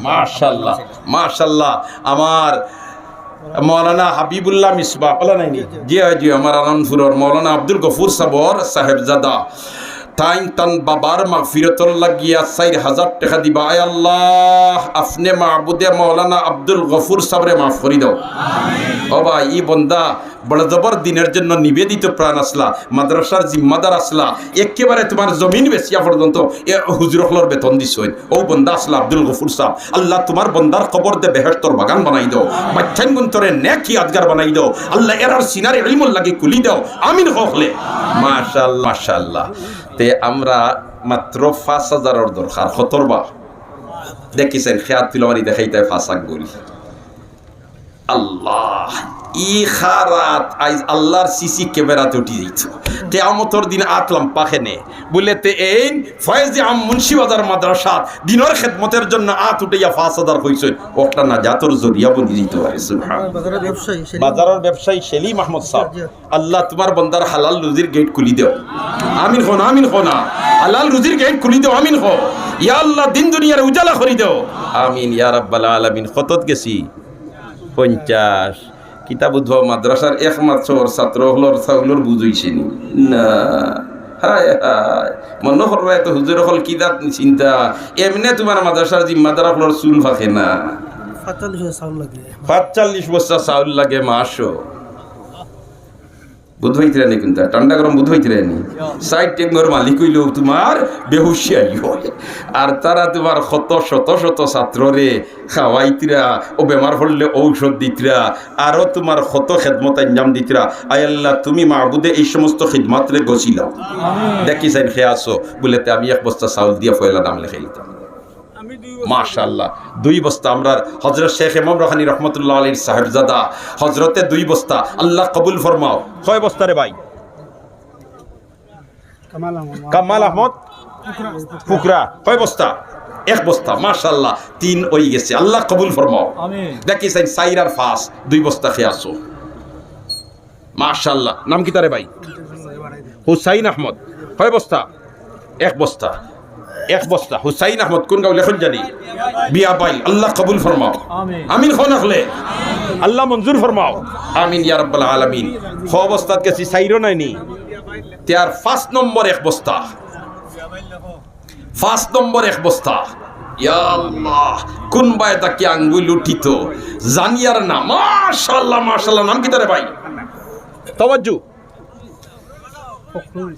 মাশাআল্লাহ মাশাআল্লাহ। আমার মৌলানা হাবিবুল্লাহ মিসবাহ বলা নাই জি জি আমার আনন্দপুরের মৌলানা আব্দুল গফুর সাবর সাহেবজাদা তাইন তান বাবার মাগফিরাতুল লাগিয়া 4000 টাকা দিবা। আয় আল্লাহ আপনি মাহবুদে মৌলানা আব্দুল গফুর সাবরে মাফ করে দাও। ও ভাই ই বন্দা বড় জবর দিনের জন্য নিবেদিত প্রাণ আসলা, মাদ্রাসার জিম্মাদার আসলা, একেবারে তোমার জমিন বেচিয়া পর্যন্ত হুজুর হলর বেতন দিছই। ও বন্দা আসলা আব্দুল গফুর সাহ, আল্লাহ তোমার বন্দার কবর দে বেহেশতর বাগান বানাই দাও, বাচ্চান গুন্তরে নেকি আদগার বানাই দাও, আল্লাহ এরার সিনারে ইলমুল লাগি কুলি দাও, আমিন হলে। মাশাআল্লাহ মাশাআল্লাহ। তে আমরা মাত্র 5000 দরকার খতরবা দেখিছেন খেয়াত ফিলমারি দেখাইতে ফাঁসাক গরি আল্লাহ ই খারাত আইজ আল্লাহর সিসি ক্যামেরাতে উঠি দিত কিয়ামতের দিন আতলাম পাখেনে বলেতে এই ফয়েজে আম মুন্সিবাজার মাদ্রাসা দিনের খেদমতের জন্য আত উঠাইয়া 5000 হইছে ওটা না জাতর জরিয়া বনি দিত পারে সুবহানাল্লাহ। বাজারের ব্যবসায়ী সেলিম আহমদ সাহেব, আল্লাহ তোমার বান্দার হালাল রুজির গেট খুলি দাও, আমিন হো না আমিন হো না, হালাল রুজির গেট খুলি দাও, আমিন হো ইয়া আল্লাহ, দিন দুনিয়ার উজালা করে দাও, আমিন ইয়া রাব্বাল আলামিন। কতত গেছি 50 কিতাব উদ্ভব মাদ্রাসার একমাত্র ছাত্র হলর ছাগলর বুঝইছে না। হায় হায় মনে করবা এত হুজুর হল কিতাব চিন্তা এমনি তোমার মাদ্রাসার জিম্মাদার হলর চুল ফাঁকে না। 45 বস্তা চাউল লাগে মাসো বুধ হইতে নি, কিন্তু ঠান্ডা গরম বুধ হইতে নি সাইড টেঙ্গর মালিক হইল তোমার বেহুশিয়াই হয়। আর তারা তোমার শত শত শত ছাত্ররে খাওয়াইতিরা, ও বেমার হলে ঔষধ দিতরা, আরো তোমার শত খেদমত আঞ্জাম দিতরা। আয় আল্লাহ তুমি মাহবুদে এই সমস্ত খিদমতরে গছিলাম দেখি চাই খেয়ে আসো বলেতে আমি 1 বস্তা চাউল দিয়া ফয়লা দাম লেখে দিতাম। মাশাআল্লাহ 2 বস্তা আমরা হযরত শেখ ইমাম রহানি রহমাতুল্লাহ আলাইহির সাহেবজাদা হযরতে 2 বস্তা আল্লাহ কবুল ফরমাও। কয় বস্তা রে ভাই? কামাল আহমদ ফুকরা কয় বস্তা? 1 বস্তা। মাশাআল্লাহ 3 হই গেছে, আল্লাহ কবুল ফরমাও। আমিন। দেখি চাই সাইরার ফাস 2 বস্তা খেয়ে আসো। মাশাআল্লাহ। নাম কি তারে ভাই? হুসাইন আহমদ। কয় বস্তা? 1 বস্তা। 1 বস্তা। হুসাইন আহমদ কোন গাঁও লেখন জানি? বিয়া বাইল। আল্লাহ কবুল ফরমাও। আমিন খন আখলে আল্লাহ মঞ্জুর ফরমাও। আমিন ইয়া রাব্বাল আলামিন। খ বস্তাত গেছি সাইরো নাইনি তার 5 নম্বর 1 বস্তা। 5 নম্বর 1 বস্তা। ইয়া আল্লাহ কোন বায়দা কি আঙ্গুল উঠিত জানিয়ার না। মাশাআল্লাহ মাশাআল্লাহ। নাম কি তারে ভাই? তাওয়াজ্জু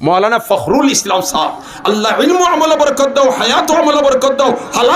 মৌলানা ফখরুল ইসলাম সাহেব। আল্লাহ ইলমু আমল বরকত দাও, হায়াত আমল বরকত দাও, হালাল